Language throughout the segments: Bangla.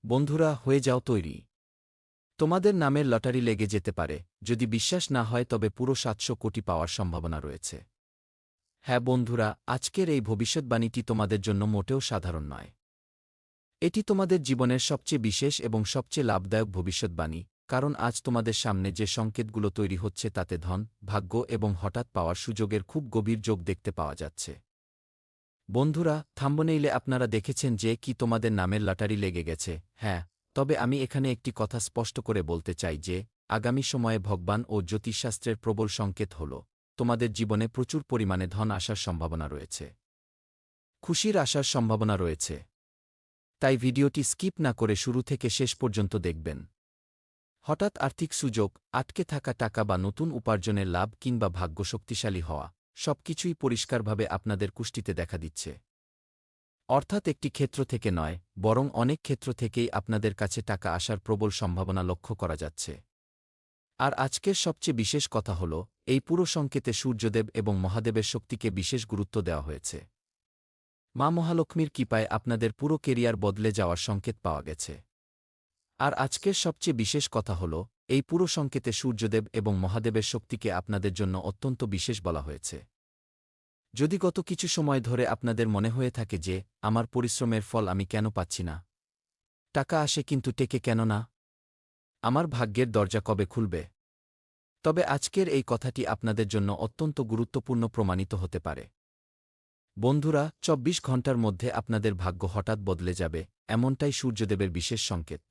বন্ধুরা, হয়ে যাও তৈরি। তোমাদের নামের লটারি লেগে যেতে পারে। যদি বিশ্বাস না হয় তবে পুরো ৭০০ কোটি পাওয়ার সম্ভাবনা রয়েছে। হ্যাঁ বন্ধুরা, আজকের এই ভবিষ্যৎবাণীটি তোমাদের জন্য মোটেও সাধারণ নয়। এটি তোমাদের জীবনের সবচেয়ে বিশেষ এবং সবচেয়ে লাভদায়ক ভবিষ্যৎবাণী, কারণ আজ তোমাদের সামনে যে সংকেতগুলো তৈরি হচ্ছে তাতে ধন, ভাগ্য এবং হঠাৎ পাওয়ার সুযোগের খুব গভীর যোগ দেখতে পাওয়া যাচ্ছে। বন্ধুরা, থাম্বনেইলে আপনারা দেখেছেন যে কি তোমাদের নামের লটারি লেগে গেছে। হ্যাঁ, তবে আমি এখানে একটি কথা স্পষ্ট করে বলতে চাই যে আগামী সময়ে ভগবান ও জ্যোতিষশাস্ত্রের প্রবল সংকেত হল তোমাদের জীবনে প্রচুর পরিমাণে ধন আসার সম্ভাবনা রয়েছে, খুশির আসার সম্ভাবনা রয়েছে। তাই ভিডিওটি স্কিপ না করে শুরু থেকে শেষ পর্যন্ত দেখবেন। হঠাৎ আর্থিক সুযোগ, আটকে থাকা টাকা বা নতুন উপার্জনের লাভ কিংবা ভাগ্য শক্তিশালী হওয়া, সবকিছুই পরিষ্কারভাবে আপনাদের কুষ্টিতে দেখা দিচ্ছে। অর্থাৎ একটি ক্ষেত্র থেকে নয়, বরং অনেক ক্ষেত্র থেকেই আপনাদের কাছে টাকা আসার প্রবল সম্ভাবনা লক্ষ্য করা যাচ্ছে। আর আজকের সবচেয়ে বিশেষ কথা হল, এই পুরো সংকেতে সূর্যদেব এবং মহাদেবের শক্তিকে বিশেষ গুরুত্ব দেওয়া হয়েছে। মা মহালক্ষ্মীর কৃপায় আপনাদের পুরো কেরিয়ার বদলে যাওয়ার সংকেত পাওয়া গেছে। আর আজকের সবচেয়ে বিশেষ কথা হল, এই পুরো সংকেতে সূর্যদেব এবং মহাদেবের শক্তিকে আপনাদের জন্য অত্যন্ত বিশেষ বলা হয়েছে। যদি গত কিছু সময় ধরে আপনাদের মনে হয়ে থাকে যে আমার পরিশ্রমের ফল আমি কেন পাচ্ছি না, টাকা আসে কিন্তু টেকে কেন না, আমার ভাগ্যের দরজা কবে খুলবে, তবে আজকের এই কথাটি আপনাদের জন্য অত্যন্ত গুরুত্বপূর্ণ প্রমাণিত হতে পারে। বন্ধুরা, ২৪ ঘণ্টার মধ্যে আপনাদের ভাগ্য হঠাৎ বদলে যাবে, এমনটাই সূর্যদেবের বিশেষ সংকেত।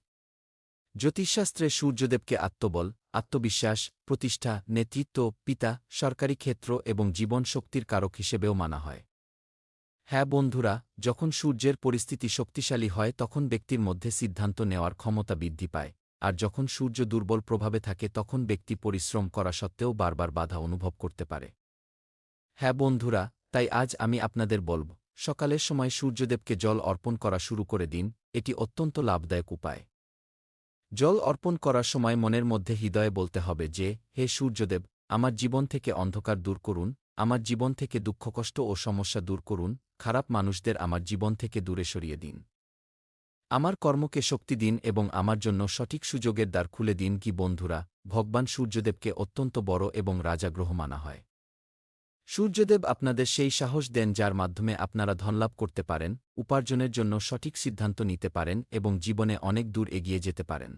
জ্যোতিষশাস্ত্রে সূর্যদেবকে আত্মবল, আত্মবিশ্বাস, প্রতিষ্ঠা, নেতৃত্ব, পিতা, সরকারি ক্ষেত্র এবং জীবন শক্তির কারক হিসেবেও মানা হয়। হ্যাঁ বন্ধুরা, যখন সূর্যের পরিস্থিতি শক্তিশালী হয় তখন ব্যক্তির মধ্যে সিদ্ধান্ত নেওয়ার ক্ষমতা বৃদ্ধি পায়, আর যখন সূর্য দুর্বল প্রভাবে থাকে তখন ব্যক্তি পরিশ্রম করা সত্ত্বেও বারবার বাধা অনুভব করতে পারে। হ্যাঁ বন্ধুরা, তাই আজ আমি আপনাদের বলব, সকালের সময় সূর্যদেবকে জল অর্পণ করা শুরু করে দিন। এটি অত্যন্ত লাভদায়ক উপায়। জল অর্পণ করার সময় মনের মধ্যে হৃদয়ে বলতে হবে যে, হে সূর্যদেব, আমার জীবন থেকে অন্ধকার দূর করুন, আমার জীবন থেকে দুঃখকষ্ট ও সমস্যা দূর করুন, খারাপ মানুষদের আমার জীবন থেকে দূরে সরিয়ে দিন। আমার কর্মকে শক্তি দিন এবং আমার জন্য সঠিক সুযোগের দ্বার খুলে দিন। কি বন্ধুরা, ভগবান সূর্যদেবকে অত্যন্ত বড় এবং রাজাগ্রহ মানা হয়। সূর্যদেব আপনাদের সেই সাহস দেন যার মাধ্যমে আপনারা ধনলাভ করতে পারেন, উপার্জনের জন্য সঠিক সিদ্ধান্ত নিতে পারেন এবং জীবনে অনেক দূর এগিয়ে যেতে পারেন।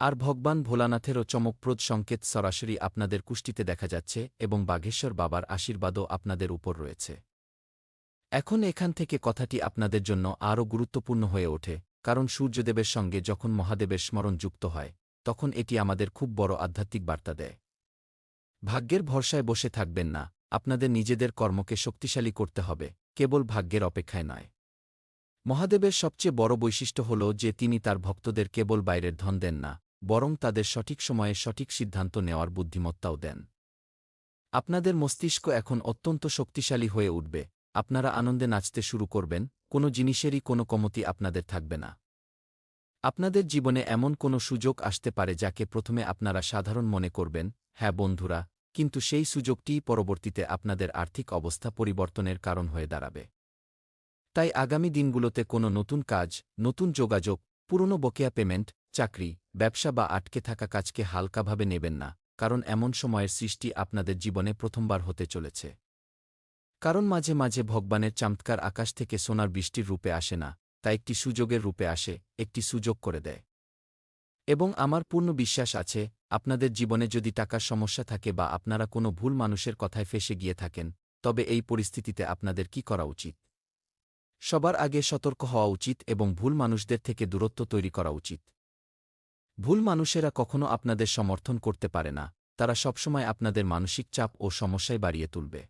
আর ভগবান ভোলানাথেরও চমকপ্রদ সংকেত সরাসরি আপনাদের কুষ্টিতে দেখা যাচ্ছে এবং বাঘেশ্বর বাবার আশীর্বাদও আপনাদের উপর রয়েছে। এখন এখান থেকে কথাটি আপনাদের জন্য আরও গুরুত্বপূর্ণ হয়ে ওঠে, কারণ সূর্যদেবের সঙ্গে যখন মহাদেবের স্মরণ যুক্ত হয় তখন এটি আমাদের খুব বড় আধ্যাত্মিক বার্তা দেয়। ভাগ্যের ভরসায় বসে থাকবেন না, আপনাদের নিজেদের কর্মকে শক্তিশালী করতে হবে, কেবল ভাগ্যের অপেক্ষায় নয়। মহাদেবের সবচেয়ে বড় বৈশিষ্ট্য হল যে তিনি তার ভক্তদের কেবল বাইরের ধন দেন না, বরং তাদের সঠিক সময়ে সঠিক সিদ্ধান্ত নেওয়ার বুদ্ধিমত্তাও দেন। আপনাদের মস্তিষ্ক এখন অত্যন্ত শক্তিশালী হয়ে উঠবে, আপনারা আনন্দে নাচতে শুরু করবেন, কোনো জিনিসেরই কোনো কমতি আপনাদের থাকবে না। আপনাদের জীবনে এমন কোনো সুযোগ আসতে পারে যাকে প্রথমে আপনারা সাধারণ মনে করবেন, হ্যাঁ বন্ধুরা, কিন্তু সেই সুযোগটিই পরবর্তীতে আপনাদের আর্থিক অবস্থা পরিবর্তনের কারণ হয়ে দাঁড়াবে। তাই আগামী দিনগুলোতে কোনো নতুন কাজ, নতুন যোগাযোগ, পুরনো বকেয়া পেমেন্ট, চাকরি, ব্যবসা বা আটকে থাকা কাজকে হালকাভাবে নেবেন না, কারণ এমন সময়ের সৃষ্টি আপনাদের জীবনে প্রথমবার হতে চলেছে। কারণ মাঝে মাঝে ভগবানের চমৎকার আকাশ থেকে সোনার বৃষ্টির রূপে আসে না, তা একটি সুযোগের রূপে আসে, একটি সুযোগ করে দেয়। এবং আমার পূর্ণ বিশ্বাস আছে, আপনাদের জীবনে যদি টাকার সমস্যা থাকে বা আপনারা কোনো ভুল মানুষের কথায় ফেঁসে গিয়ে থাকেন, তবে এই পরিস্থিতিতে আপনাদের কি করা উচিত? সবার আগে সতর্ক হওয়া উচিত এবং ভুল মানুষদের থেকে দূরত্ব তৈরি করা উচিত। ভুল মানুষেরা কখনো আপনাদের সমর্থন করতে পারে না, তারা সবসময় আপনাদের মানসিক চাপ ও সমস্যায় বাড়িয়ে তুলবে।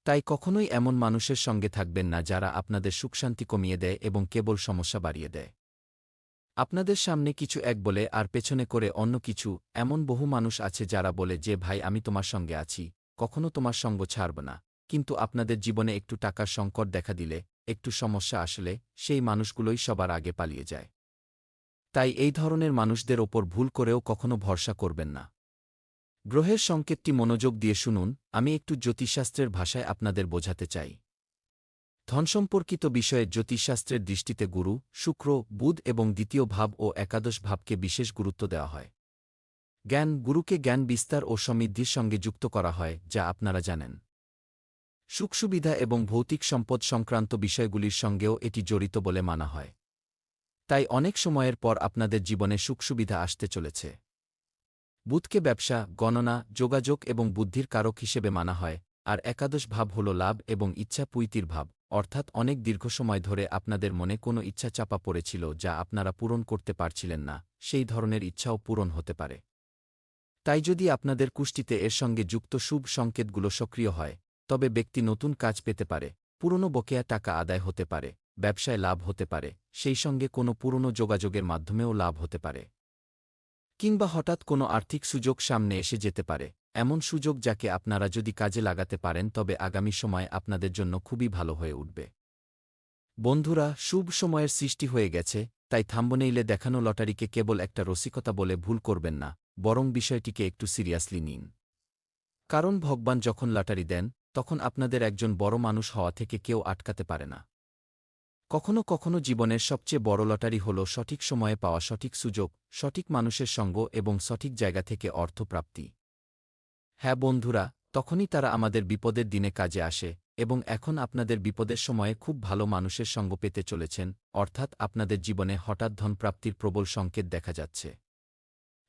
তাই কখনোই এমন মানুষের সঙ্গে থাকবেন না যারা আপনাদের সুখশান্তি কমিয়ে দেয় এবং কেবল সমস্যা বাড়িয়ে দেয়। আপনাদের সামনে কিছু এক বলে আর পেছনে করে অন্য কিছু। এমন বহু মানুষ আছে যারা বলে যে ভাই আমি তোমার সঙ্গে আছি, কখনো তোমার সঙ্গ ছাড়ব না, কিন্তু আপনাদের জীবনে একটু টাকার সংকট দেখা দিলে, একটু সমস্যা আসলে, সেই মানুষগুলোই সবার আগে পালিয়ে যায়। তাই এই ধরনের মানুষদের ওপর ভুল করেও কখনো ভরসা করবেন না। গ্রহের সংকেতটি মনোযোগ দিয়ে শুনুন, আমি একটু জ্যোতিষশাস্ত্রের ভাষায় আপনাদের বোঝাতে চাই। ধন সম্পর্কিত বিষয়ে জ্যোতিষশাস্ত্রের দৃষ্টিতে গুরু, শুক্র, বুধ এবং দ্বিতীয় ভাব ও একাদশ ভাবকে বিশেষ গুরুত্ব দেওয়া হয়। জ্ঞান, গুরুকে জ্ঞান বিস্তার ও সমৃদ্ধির সঙ্গে যুক্ত করা হয়, যা আপনারা জানেন। সুখসুবিধা এবং ভৌতিক সম্পদ সংক্রান্ত বিষয়গুলির সঙ্গেও এটি জড়িত বলে মানা হয়। তাই অনেক সময়ের পর আপনাদের জীবনে সুখসুবিধা আসতে চলেছে। বুধকে ব্যবসা, গণনা, যোগাযোগ এবং বুদ্ধির কারক হিসেবে মানা হয়, আর একাদশ ভাব হল লাভ এবং ইচ্ছা পূর্তির ভাব, অর্থাৎ অনেক দীর্ঘ সময় ধরে আপনাদের মনে কোনো ইচ্ছা চাপা পড়েছিল যা আপনারা পূরণ করতে পারছিলেন না, সেই ধরনের ইচ্ছাও পূরণ হতে পারে। তাই যদি আপনাদের কুষ্টিতে এর সঙ্গে যুক্ত শুভ সংকেতগুলো সক্রিয় হয়, তবে ব্যক্তি নতুন কাজ পেতে পারে, পুরনো বকেয়া টাকা আদায় হতে পারে, ব্যবসায় লাভ হতে পারে, সেই সঙ্গে কোনো পুরনো যোগাযোগের মাধ্যমেও লাভ হতে পারে। কিংবা হঠাৎ কোনো আর্থিক সুযোগ সামনে এসে যেতে পারে, এমন সুযোগ যাকে আপনারা যদি কাজে লাগাতে পারেন তবে আগামী সময় আপনাদের জন্য খুবই ভালো হয়ে উঠবে। বন্ধুরা, শুভ সময়ের সৃষ্টি হয়ে গেছে, তাই থাম্বনেইলে দেখানো লটারিকে কেবল একটা রসিকতা বলে ভুল করবেন না, বরং বিষয়টিকে একটু সিরিয়াসলি নিন। কারণ ভগবান যখন লটারি দেন, তখন আপনাদের একজন বড় মানুষ হওয়া থেকে কেউ আটকাতে পারে না। কখনো কখনো জীবনের সবচেয়ে বড় লটারি হল সঠিক সময়ে পাওয়া সঠিক সুযোগ, সঠিক মানুষের সঙ্গ এবং সঠিক জায়গা থেকে অর্থপ্রাপ্তি। হ্যাঁ বন্ধুরা, তখনই তারা আমাদের বিপদের দিনে কাজে আসে, এবং এখন আপনাদের বিপদের সময়ে খুব ভালো মানুষের সঙ্গ পেতে চলেছেন, অর্থাৎ আপনাদের জীবনে হঠাৎ ধনপ্রাপ্তির প্রবল সংকেত দেখা যাচ্ছে।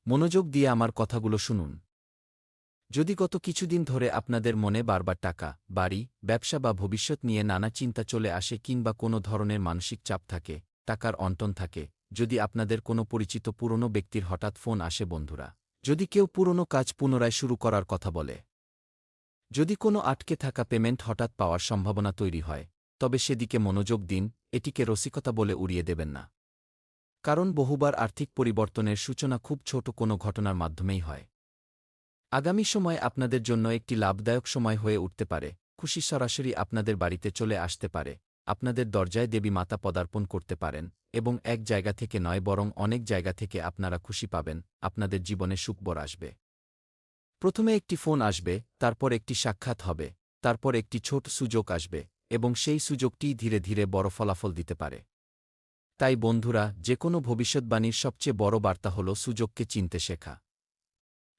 মনোযোগ দিয়ে আমার কথাগুলো শুনুন। যদি গত কিছুদিন ধরে আপনাদের মনে বারবার টাকা, বাড়ি, ব্যবসা বা ভবিষ্যৎ নিয়ে নানা চিন্তা চলে আসে কিংবা কোনো ধরনের মানসিক চাপ থাকে, টাকার অন্টন থাকে, যদি আপনাদের কোনো পরিচিত পুরনো ব্যক্তির হঠাৎ ফোন আসে বন্ধুরা, যদি কেউ পুরনো কাজ পুনরায় শুরু করার কথা বলে, যদি কোনো আটকে থাকা পেমেন্ট হঠাৎ পাওয়ার সম্ভাবনা তৈরি হয়, তবে সেদিকে মনোযোগ দিন, এটিকে রসিকতা বলে উড়িয়ে দেবেন না। কারণ বহুবার আর্থিক পরিবর্তনের সূচনা খুব ছোট কোনো ঘটনার মাধ্যমেই হয়। আগামী সময় আপনাদের জন্য একটি লাভদায়ক সময় হয়ে উঠতে পারে, খুশি সরাসরি আপনাদের বাড়িতে চলে আসতে পারে, আপনাদের দরজায় দেবী মাতা পদার্পণ করতে পারেন, এবং এক জায়গা থেকে নয় বরং অনেক জায়গা থেকে আপনারা খুশি পাবেন, আপনাদের জীবনে সুখবর আসবে। প্রথমে একটি ফোন আসবে, তারপর একটি সাক্ষাৎ হবে, তারপর একটি ছোট সুযোগ আসবে, এবং সেই সুযোগটি ধীরে ধীরে বড় ফলাফল দিতে পারে। তাই বন্ধুরা, যে কোনো ভবিষ্যৎবাণীর সবচেয়ে বড় বার্তা হল সুযোগকে চিনতে শেখা।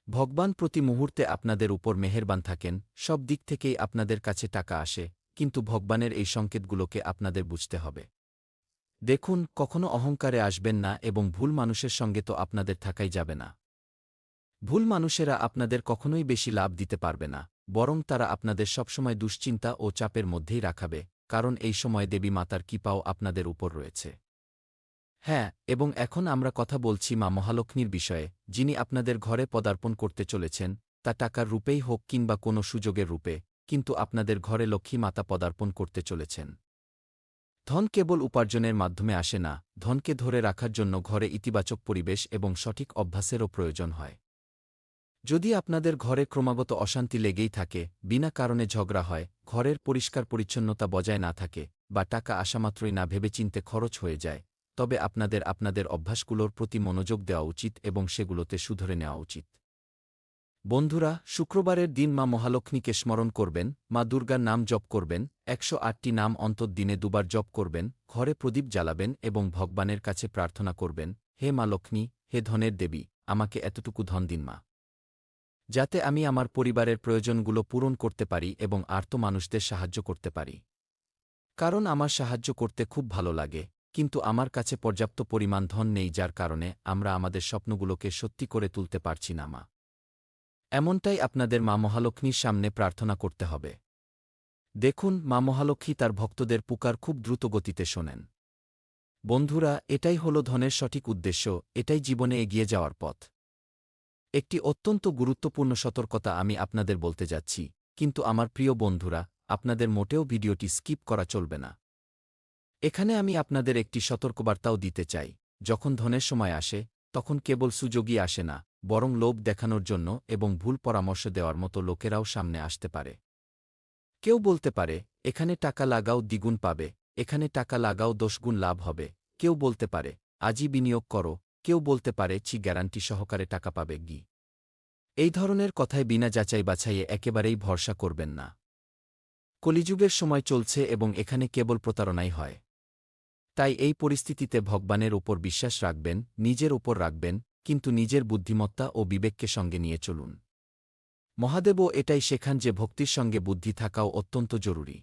ভগবান প্রতি মুহূর্তে আপনাদের উপর মেহেরবান থাকেন, সব দিক থেকেই আপনাদের কাছে টাকা আসে, কিন্তু ভগবানের এই সংকেতগুলোকে আপনাদের বুঝতে হবে। দেখুন, কখনো অহংকারে আসবেন না এবং ভুল মানুষের সঙ্গে তো আপনাদের থাকাই যাবে না। ভুল মানুষেরা আপনাদের কখনোই বেশি লাভ দিতে পারবে না, বরং তারা আপনাদের সবসময় দুশ্চিন্তা ও চাপের মধ্যেই রাখাবে, কারণ এই সময় দেবী মাতার কৃপাও আপনাদের উপর রয়েছে। হ্যাঁ, এবং এখন আমরা কথা বলছি মা মহালক্ষ্মীর বিষয়ে, যিনি আপনাদের ঘরে পদার্পণ করতে চলেছেন, তা টাকার রূপেই হোক কিংবা কোনো সুযোগের রূপে, কিন্তু আপনাদের ঘরে লক্ষ্মী মাতা পদার্পণ করতে চলেছেন। ধন কেবল উপার্জনের মাধ্যমে আসে না, ধনকে ধরে রাখার জন্য ঘরে ইতিবাচক পরিবেশ এবং সঠিক অভ্যাসেরও প্রয়োজন হয়। যদি আপনাদের ঘরে ক্রমাগত অশান্তি লেগেই থাকে, বিনা কারণে ঝগড়া হয়, ঘরের পরিষ্কার পরিচ্ছন্নতা বজায় না থাকে, বা টাকা আসামাত্রই না ভেবেচিন্তে খরচ হয়ে যায়, তবে আপনাদের অভ্যাসগুলোর প্রতি মনোযোগ দেওয়া উচিত এবং সেগুলোতে শুধরে নেওয়া উচিত। বন্ধুরা, শুক্রবারের দিন মা মহালক্ষ্মীকে স্মরণ করবেন, মা দুর্গার নাম জপ করবেন, ১০৮টি নাম অন্তত দিনে দুবার জপ করবেন, ঘরে প্রদীপ জ্বালাবেন এবং ভগবানের কাছে প্রার্থনা করবেন, হে মা লক্ষ্মী, হে ধনের দেবী, আমাকে এতটুকু ধন দিন মা, যাতে আমি আমার পরিবারের প্রয়োজনগুলো পূরণ করতে পারি এবং আর্ত মানুষদের সাহায্য করতে পারি। কারণ আমার সাহায্য করতে খুব ভালো লাগে, কিন্তু আমার কাছে পর্যাপ্ত পরিমাণ ধন নেই, যার কারণে আমরা আমাদের স্বপ্নগুলোকে সত্যি করে তুলতে পারছি না মা। এমনটাই আপনাদের মা মহালক্ষ্মীর সামনে প্রার্থনা করতে হবে। দেখুন, মা মহালক্ষ্মী তার ভক্তদের পুকার খুব দ্রুত গতিতে শোনেন। বন্ধুরা, এটাই হল ধনের সঠিক উদ্দেশ্য, এটাই জীবনে এগিয়ে যাওয়ার পথ। একটি অত্যন্ত গুরুত্বপূর্ণ সতর্কতা আমি আপনাদের বলতে যাচ্ছি, কিন্তু আমার প্রিয় বন্ধুরা, আপনাদের মোটেও ভিডিওটি স্কিপ করা চলবে না। এখানে আমি আপনাদের একটি সতর্কবার্তাও দিতে চাই, যখন ধনের সময় আসে, তখন কেবল সুযোগই আসে না, বরং লোভ দেখানোর জন্য এবং ভুল পরামর্শ দেওয়ার মতো লোকেরাও সামনে আসতে পারে। কেউ বলতে পারে, এখানে টাকা লাগাও দ্বিগুণ পাবে, এখানে টাকা লাগাও ১০ গুণ লাভ হবে, কেউ বলতে পারে, আজই বিনিয়োগ করো, কেউ বলতে পারে গ্যারান্টি সহকারে টাকা পাবে গি। এই ধরনের কথায় বিনা যাচাই বাছাইয়ে একেবারেই ভরসা করবেন না। কলিযুগের সময় চলছে এবং এখানে কেবল প্রতারণাই হয়। তাই এই পরিস্থিতিতে ভগবানের উপর বিশ্বাস রাখবেন, নিজের উপর রাখবেন, কিন্তু নিজের বুদ্ধিমত্তা ও বিবেককে সঙ্গে নিয়ে চলুন। মহাদেবও এটাই শেখান যে ভক্তির সঙ্গে বুদ্ধি থাকাও অত্যন্ত জরুরি।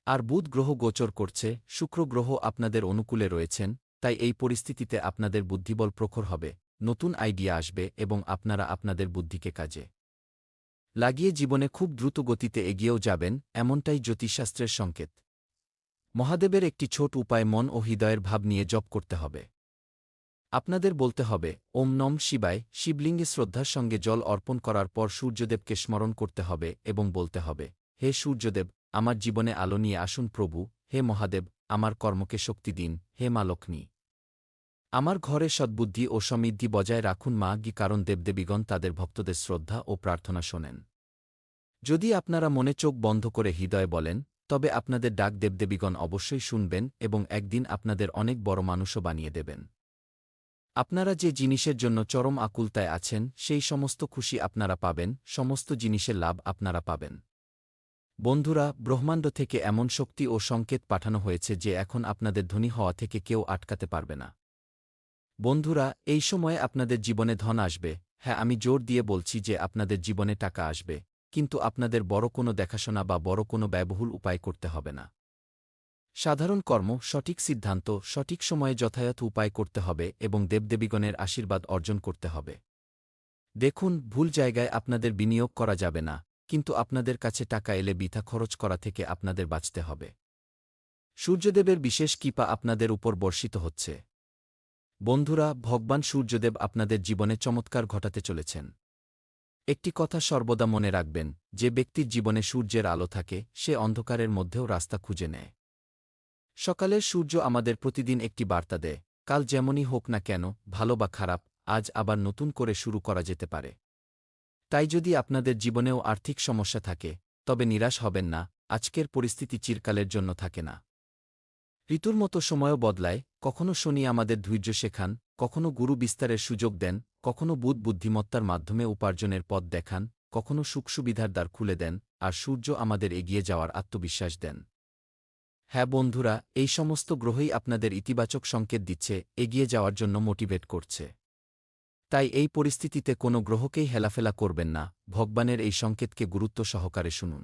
আর বুধ গ্রহ গোচর করছে, শুক্র গ্রহ আপনাদের অনুকূলে রয়েছেন, তাই এই পরিস্থিতিতে আপনাদের বুদ্ধিবল প্রখর হবে, নতুন আইডিয়া আসবে এবং আপনারা আপনাদের বুদ্ধিকে কাজে লাগিয়ে জীবনে খুব দ্রুত গতিতে এগিয়েও যাবেন, এমনটাই জ্যোতিষশাস্ত্রের সংকেত। মহাদেবের একটি ছোট উপায় মন ও হৃদয়ের ভাব নিয়ে জপ করতে হবে। আপনাদের বলতে হবে, ওম নম শিবায়। শিবলিঙ্গে শ্রদ্ধার সঙ্গে জল অর্পণ করার পর সূর্যদেবকে স্মরণ করতে হবে এবং বলতে হবে, হে সূর্যদেব, আমার জীবনে আলো নিয়ে আসুন প্রভু। হে মহাদেব, আমার কর্মকে শক্তি দিন। হে মা লক্ষ্মী, আমার ঘরে সদ্বুদ্ধি ও সমৃদ্ধি বজায় রাখুন মা গি, কারণ দেবদেবীগণ তাদের ভক্তদের শ্রদ্ধা ও প্রার্থনা শোনেন। যদি আপনারা মনে চোখ বন্ধ করে হৃদয়ে বলেন, তবে আপনাদের ডাক দেবদেবীগণ অবশ্যই শুনবেন এবং একদিন আপনাদের অনেক বড় মানুষও বানিয়ে দেবেন। আপনারা যে জিনিসের জন্য চরম আকুলতায় আছেন, সেই সমস্ত খুশি আপনারা পাবেন, সমস্ত জিনিসের লাভ আপনারা পাবেন। বন্ধুরা, ব্রহ্মাণ্ড থেকে এমন শক্তি ও সংকেত পাঠানো হয়েছে যে এখন আপনাদের ধনী হওয়া থেকে কেউ আটকাতে পারবে না। বন্ধুরা, এই সময়ে আপনাদের জীবনে ধন আসবে। হ্যাঁ, আমি জোর দিয়ে বলছি যে আপনাদের জীবনে টাকা আসবে, কিন্তু আপনাদের বড় কোনো দেখাশোনা বা বড় কোনো ব্যয়বহুল উপায় করতে হবে না। সাধারণ কর্ম, সঠিক সিদ্ধান্ত, সঠিক সময়ে যথাযথ উপায় করতে হবে এবং দেবদেবীগণের আশীর্বাদ অর্জন করতে হবে। দেখুন, ভুল জায়গায় আপনাদের বিনিয়োগ করা যাবে না, কিন্তু আপনাদের কাছে টাকা এলে বৃথা খরচ করা থেকে আপনাদের বাঁচতে হবে। সূর্যদেবের বিশেষ কৃপা আপনাদের উপর বর্ষিত হচ্ছে। বন্ধুরা, ভগবান সূর্যদেব আপনাদের জীবনে চমৎকার ঘটাতে চলেছেন। একটি কথা সর্বদা মনে রাখবেন, যে ব্যক্তির জীবনে সূর্যের আলো থাকে, সে অন্ধকারের মধ্যেও রাস্তা খুঁজে নেয়। সকালের সূর্য আমাদের প্রতিদিন একটি বার্তা দেয়, কাল যেমনই হোক না কেন, ভালো বা খারাপ, আজ আবার নতুন করে শুরু করা যেতে পারে। তাই যদি আপনাদের জীবনেও আর্থিক সমস্যা থাকে, তবে নিরাশ হবেন না, আজকের পরিস্থিতি চিরকালের জন্য থাকে না। ঋতুর মতো সময়ও বদলায়, কখনো শনি আমাদের ধৈর্য শেখান, কখনো গুরু বিস্তারের সুযোগ দেন, কখনো বুধ বুদ্ধিমত্তার মাধ্যমে উপার্জনের পথ দেখান, কখনো সুখসুবিধার দ্বার খুলে দেন, আর সূর্য আমাদের এগিয়ে যাওয়ার আত্মবিশ্বাস দেন। হ্যাঁ বন্ধুরা, এই সমস্ত গ্রহই আপনাদের ইতিবাচক সংকেত দিচ্ছে, এগিয়ে যাওয়ার জন্য মোটিভেট করছে। তাই এই পরিস্থিতিতে কোনো গ্রহকেই হেলাফেলা করবেন না, ভগবানের এই সংকেতকে গুরুত্ব সহকারে শুনুন।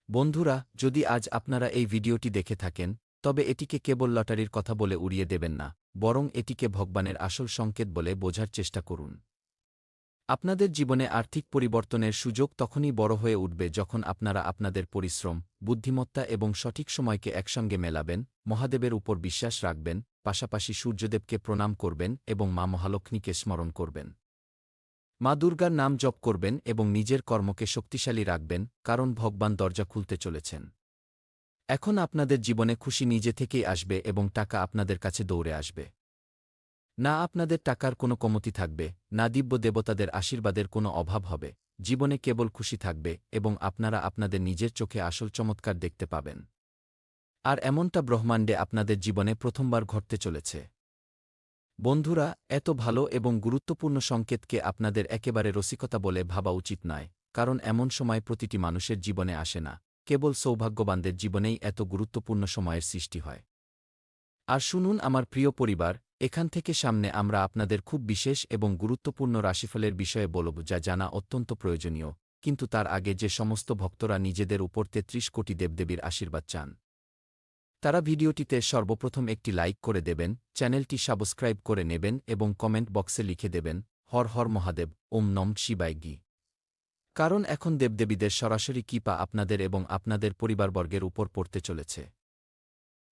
বন্ধুরা, যদি আজ আপনারা এই ভিডিওটি দেখে থাকেন, তবে এটিকে কেবল লটারির কথা বলে উড়িয়ে দেবেন না, বরং এটিকে ভগবানের আসল সংকেত বলে বোঝার চেষ্টা করুন। আপনাদের জীবনে আর্থিক পরিবর্তনের সুযোগ তখনই বড় হয়ে উঠবে যখন আপনারা আপনাদের পরিশ্রম, বুদ্ধিমত্তা এবং সঠিক সময়কে একসঙ্গে মেলাবেন, মহাদেবের উপর বিশ্বাস রাখবেন, পাশাপাশি সূর্যদেবকে প্রণাম করবেন এবং মা মহালক্ষ্মীকে স্মরণ করবেন। মা দুর্গার নাম জপ করবেন এবং নিজের কর্মকে শক্তিশালী রাখবেন, কারণ ভগবান দরজা খুলতে চলেছেন। এখন আপনাদের জীবনে খুশি নিজে থেকেই আসবে এবং টাকা আপনাদের কাছে দৌড়ে আসবে। না আপনাদের টাকার কোনো কমতি থাকবে, না দিব্য দেবতাদের আশীর্বাদের কোনো অভাব হবে, জীবনে কেবল খুশি থাকবে এবং আপনারা আপনাদের নিজের চোখে আসল চমৎকার দেখতে পাবেন। আর এমনটা ব্রহ্মাণ্ডে আপনাদের জীবনে প্রথমবার ঘটতে চলেছে। বন্ধুরা, এত ভালো এবং গুরুত্বপূর্ণ সংকেতকে আপনাদের একেবারে রসিকতা বলে ভাবা উচিত নয়, কারণ এমন সময় প্রতিটি মানুষের জীবনে আসে না, কেবল সৌভাগ্যবানদের জীবনেই এত গুরুত্বপূর্ণ সময়ের সৃষ্টি হয়। আর শুনুন আমার প্রিয় পরিবার, এখান থেকে সামনে আমরা আপনাদের খুব বিশেষ এবং গুরুত্বপূর্ণ রাশিফলের বিষয়ে বলব, যা জানা অত্যন্ত প্রয়োজনীয়, কিন্তু তার আগে যে সমস্ত ভক্তরা নিজেদের উপর ৩৩ কোটি দেবদেবীর আশীর্বাদ চান, তারা ভিডিওটিতে সর্বপ্রথম একটি লাইক করে দেবেন, চ্যানেলটি সাবস্ক্রাইব করে নেবেন এবং কমেন্ট বক্সে লিখে দেবেন, হর হর মহাদেব, ওম নম শিবায় গি। কারণ এখন দেবদেবীদের সরাসরি কৃপা আপনাদের এবং আপনাদের পরিবারবর্গের উপর পড়তে চলেছে।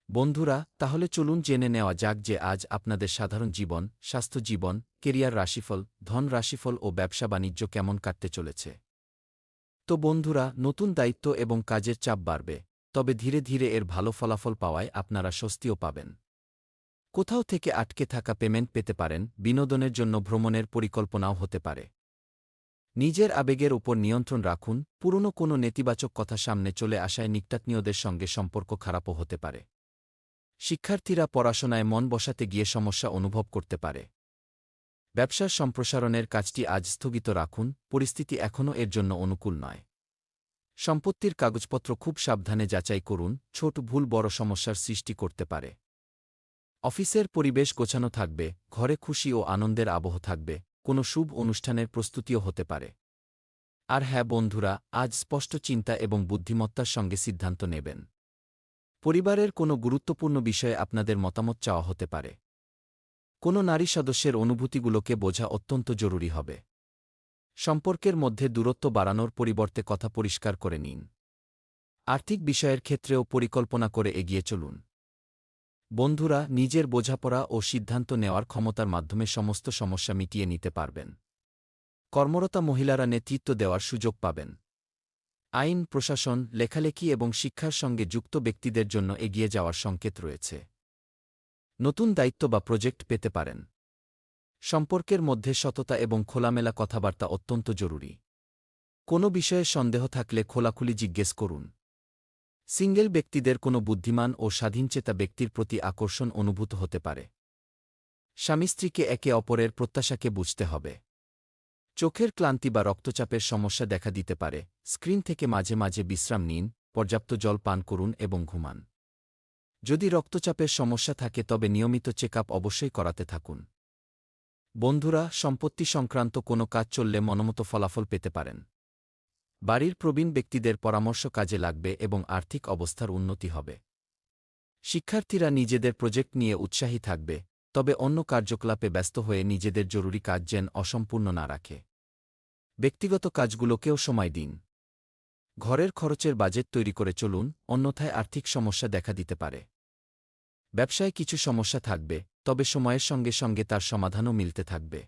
বন্ধুরা, তাহলে চলুন জেনে নেওয়া যাক যে আজ আপনাদের সাধারণ জীবন, স্বাস্থ্য জীবন, কেরিয়ার রাশিফল, ধন রাশিফল ও ব্যবসা বাণিজ্য কেমন কাটতে চলেছে। তো বন্ধুরা, নতুন দায়িত্ব এবং কাজের চাপ বাড়বে, তবে ধীরে ধীরে এর ভালো ফলাফল পাওয়ায় আপনারা স্বস্তিও পাবেন। কোথাও থেকে আটকে থাকা পেমেন্ট পেতে পারেন, বিনোদনের জন্য ভ্রমণের পরিকল্পনাও হতে পারে। নিজের আবেগের উপর নিয়ন্ত্রণ রাখুন, পুরনো কোনো নেতিবাচক কথা সামনে চলে আসায় নিকটাত্মীয়দের সঙ্গে সম্পর্ক খারাপও হতে পারে। শিক্ষার্থীরা পড়াশোনায় মন বসাতে গিয়ে সমস্যা অনুভব করতে পারে। ব্যবসার সম্প্রসারণের কাজটি আজ স্থগিত রাখুন, পরিস্থিতি এখনও এর জন্য অনুকূল নয়। সম্পত্তির কাগজপত্র খুব সাবধানে যাচাই করুন, ছোট ভুল বড় সমস্যার সৃষ্টি করতে পারে। অফিসের পরিবেশ গোছানো থাকবে, ঘরে খুশি ও আনন্দের আবহ থাকবে, কোনো শুভ অনুষ্ঠানের প্রস্তুতিও হতে পারে। আর হ্যাঁ বন্ধুরা, আজ স্পষ্ট চিন্তা এবং বুদ্ধিমত্তার সঙ্গে সিদ্ধান্ত নেবেন। পরিবারের কোনো গুরুত্বপূর্ণ বিষয়ে আপনাদের মতামত চাওয়া হতে পারে। কোনো নারী সদস্যের অনুভূতিগুলোকে বোঝা অত্যন্ত জরুরি হবে। সম্পর্কের মধ্যে দূরত্ব বাড়ানোর পরিবর্তে কথা পরিষ্কার করে নিন। আর্থিক বিষয়ের ক্ষেত্রেও পরিকল্পনা করে এগিয়ে চলুন। বন্ধুরা, নিজের বোঝাপড়া ও সিদ্ধান্ত নেওয়ার ক্ষমতার মাধ্যমে সমস্ত সমস্যা মিটিয়ে নিতে পারবেন। কর্মরতা মহিলারা নেতৃত্ব দেওয়ার সুযোগ পাবেন। আইন, প্রশাসন, লেখালেখি এবং শিক্ষার সঙ্গে যুক্ত ব্যক্তিদের জন্য এগিয়ে যাওয়ার সংকেত রয়েছে। নতুন দায়িত্ব বা প্রজেক্ট পেতে পারেন। সম্পর্কের মধ্যে সততা এবং খোলামেলা কথাবার্তা অত্যন্ত জরুরি। কোনো বিষয়ে সন্দেহ থাকলে খোলাখুলি জিজ্ঞেস করুন। সিঙ্গেল ব্যক্তিদের কোনো বুদ্ধিমান ও স্বাধীনচেতা ব্যক্তির প্রতি আকর্ষণ অনুভূত হতে পারে। স্বামী স্ত্রীকে একে অপরের প্রত্যাশাকে বুঝতে হবে। চোখের ক্লান্তি বা রক্তচাপের সমস্যা দেখা দিতে পারে। স্ক্রিন থেকে মাঝে মাঝে বিশ্রাম নিন, পর্যাপ্ত জল পান করুন এবং ঘুমান। যদি রক্তচাপের সমস্যা থাকে তবে নিয়মিত চেকআপ অবশ্যই করাতে থাকুন। বন্ধুরা, সম্পত্তি সংক্রান্ত কোনো কাজ চললে মনোমতো ফলাফল পেতে পারেন। বাড়ির প্রবীণ ব্যক্তিদের পরামর্শ কাজে লাগবে এবং আর্থিক অবস্থার উন্নতি হবে। শিক্ষার্থীরা নিজেদের প্রজেক্ট নিয়ে উৎসাহী থাকবে, তবে অন্য কার্যকলাপে ব্যস্ত হয়ে নিজেদের জরুরি কাজ যেন অসম্পূর্ণ না রাখে। ব্যক্তিগত কাজগুলোকেও সময় দিন। ঘরের খরচের বাজেট তৈরি করে চলুন, অন্যথায় আর্থিক সমস্যা দেখা দিতে পারে। ব্যবসায় কিছু সমস্যা থাকবে, তবে সময়ের সঙ্গে সঙ্গে তার সমাধানও মিলতে থাকবে।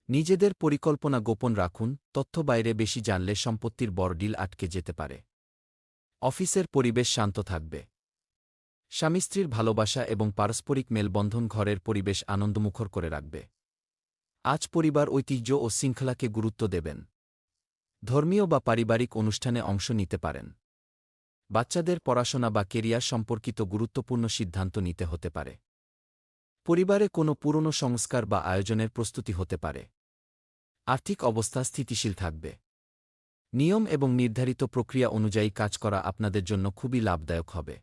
নিজেদের পরিকল্পনা গোপন রাখুন, তথ্য বাইরে বেশি জানলে সম্পত্তির বড় ডিল আটকে যেতে পারে। অফিসের পরিবেশ শান্ত থাকবে। স্বামী স্ত্রীর ভালোবাসা এবং পারস্পরিক মেলবন্ধন ঘরের পরিবেশ আনন্দমুখর করে রাখবে। আজ পরিবার ঐতিহ্য ও শৃঙ্খলাকে গুরুত্ব দেবেন। ধর্মীয় বা পারিবারিক অনুষ্ঠানে অংশ নিতে পারেন। বাচ্চাদের পড়াশোনা বা কেরিয়ার সম্পর্কিত গুরুত্বপূর্ণ সিদ্ধান্ত নিতে হতে পারে। পরিবারে কোনো পুরনো সংস্কার বা আয়োজনের প্রস্তুতি হতে পারে। আর্থিক অবস্থা স্থিতিশীল থাকবে। নিয়ম এবং নির্ধারিত প্রক্রিয়া অনুযায়ী কাজ করা আপনাদের জন্য খুবই লাভদায়ক হবে।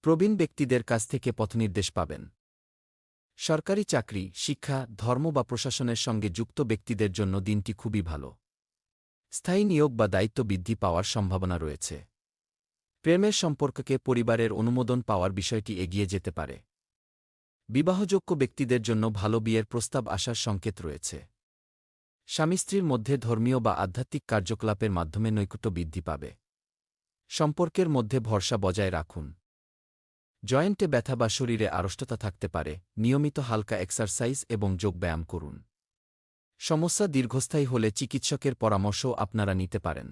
প্রবীণ ব্যক্তিদের কাছ থেকে পথনির্দেশ পাবেন। সরকারি চাকরি, শিক্ষা, ধর্ম বা প্রশাসনের সঙ্গে যুক্ত ব্যক্তিদের জন্য দিনটি খুবই ভালো। স্থায়ী নিয়োগ বা দায়িত্ব বৃদ্ধি পাওয়ার সম্ভাবনা রয়েছে। প্রেমের সম্পর্ককে পরিবারের অনুমোদন পাওয়ার বিষয়টি এগিয়ে যেতে পারে। বিবাহযোগ্য ব্যক্তিদের জন্য ভালো বিয়ের প্রস্তাব আসার সংকেত রয়েছে। স্বামী স্ত্রীর মধ্যে ধর্মীয় বা আধ্যাত্মিক কার্যকলাপের মাধ্যমে নৈকট্য বৃদ্ধি পাবে। সম্পর্কের মধ্যে ভরসা বজায় রাখুন। জয়েন্টে ব্যথা বা শরীরে আড়ষ্টতা থাকতে পারে, নিয়মিত হালকা এক্সারসাইজ এবং যোগব্যায়াম করুন। সমস্যা দীর্ঘস্থায়ী হলে চিকিৎসকের পরামর্শও আপনারা নিতে পারেন।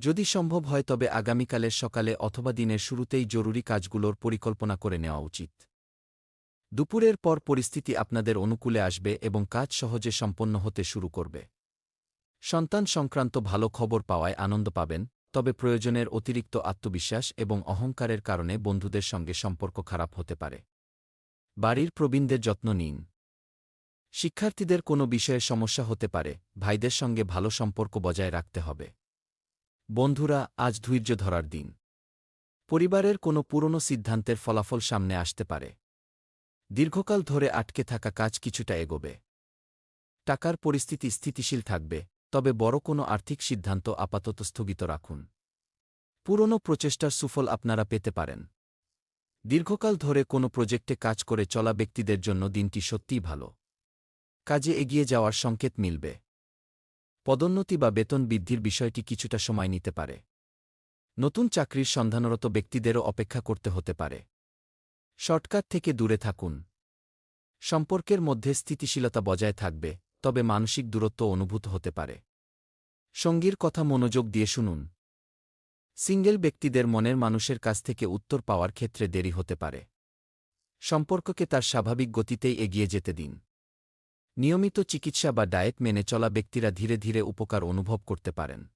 যদি সম্ভব হয় তবে আগামীকালের সকালে অথবা দিনের শুরুতেই জরুরি কাজগুলোর পরিকল্পনা করে নেওয়া উচিত। দুপুরের পর পরিস্থিতি আপনাদের অনুকূলে আসবে এবং কাজ সহজে সম্পন্ন হতে শুরু করবে। সন্তান সংক্রান্ত ভালো খবর পাওয়ায় আনন্দ পাবেন, তবে প্রয়োজনের অতিরিক্ত আত্মবিশ্বাস এবং অহংকারের কারণে বন্ধুদের সঙ্গে সম্পর্ক খারাপ হতে পারে। বাড়ির প্রবীণদের যত্ন নিন। শিক্ষার্থীদের কোনো বিষয়ে সমস্যা হতে পারে, ভাইদের সঙ্গে ভালো সম্পর্ক বজায় রাখতে হবে। বন্ধুরা, আজ ধৈর্য ধরার দিন। পরিবারের কোনো পুরনো সিদ্ধান্তের ফলাফল সামনে আসতে পারে। দীর্ঘকাল ধরে আটকে থাকা কাজ কিছুটা এগোবে। টাকার পরিস্থিতি স্থিতিশীল থাকবে, তবে বড় কোনো আর্থিক সিদ্ধান্ত আপাতত স্থগিত রাখুন। পুরনো প্রচেষ্টার সুফল আপনারা পেতে পারেন। দীর্ঘকাল ধরে কোনো প্রজেক্টে কাজ করে চলা ব্যক্তিদের জন্য দিনটি সত্যিই ভালো। কাজে এগিয়ে যাওয়ার সংকেত মিলবে। পদোন্নতি বা বেতন বৃদ্ধির বিষয়টি কিছুটা সময় নিতে পারে। নতুন চাকরির সন্ধানরত ব্যক্তিদেরও অপেক্ষা করতে হতে পারে। শর্টকাট থেকে দূরে থাকুন। সম্পর্কের মধ্যে স্থিতিশীলতা বজায় থাকবে, তবে মানসিক দূরত্ব অনুভূত হতে পারে। সঙ্গীর কথা মনোযোগ দিয়ে শুনুন। সিঙ্গেল ব্যক্তিদের মনের মানুষের কাছ থেকে উত্তর পাওয়ার ক্ষেত্রে দেরি হতে পারে। সম্পর্ককে তার স্বাভাবিক গতিতেই এগিয়ে যেতে দিন। নিয়মিত চিকিৎসা বা ডায়েট মেনে চলা ব্যক্তিরা ধীরে ধীরে উপকার অনুভব করতে পারেন।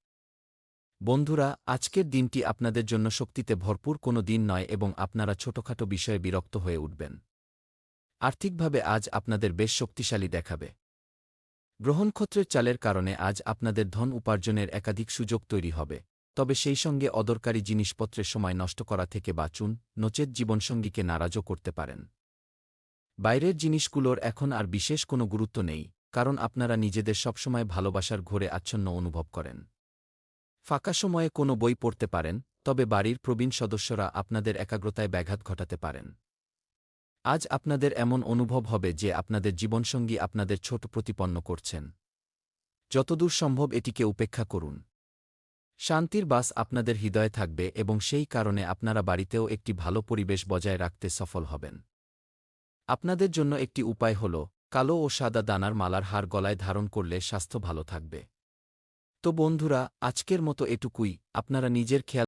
বন্ধুরা, আজকের দিনটি আপনাদের জন্য শক্তিতে ভরপুর কোনো দিন নয় এবং আপনারা ছোটখাটো বিষয়ে বিরক্ত হয়ে উঠবেন। আর্থিকভাবে আজ আপনাদের বেশ শক্তিশালী দেখাবে। গ্রহণক্ষত্রের চালের কারণে আজ আপনাদের ধন উপার্জনের একাধিক সুযোগ তৈরি হবে, তবে সেই সঙ্গে অদরকারি জিনিসপত্রের সময় নষ্ট করা থেকে বাঁচুন, নচেৎ জীবনসঙ্গীকে নারাজও করতে পারেন। বাইরের জিনিসগুলোর এখন আর বিশেষ কোনো গুরুত্ব নেই, কারণ আপনারা নিজেদের সবসময় ভালোবাসার ঘোরে আচ্ছন্ন অনুভব করেন। ফাঁকা সময়ে কোনো বই পড়তে পারেন, তবে বাড়ির প্রবীণ সদস্যরা আপনাদের একাগ্রতায় ব্যাঘাত ঘটাতে পারেন। আজ আপনাদের এমন অনুভব হবে যে আপনাদের জীবনসঙ্গী আপনাদের ছোট প্রতিপন্ন করছেন। যতদূর সম্ভব এটিকে উপেক্ষা করুন। শান্তির বাস আপনাদের হৃদয়ে থাকবে এবং সেই কারণে আপনারা বাড়িতেও একটি ভালো পরিবেশ বজায় রাখতে সফল হবেন। আপনাদের জন্য একটি উপায় হল, কালো ও সাদা দানার মালার হার গলায় ধারণ করলে স্বাস্থ্য ভালো থাকবে। তো বন্ধুরা, আজকের মতো এটুকুই। আপনারা নিজের খেয়াল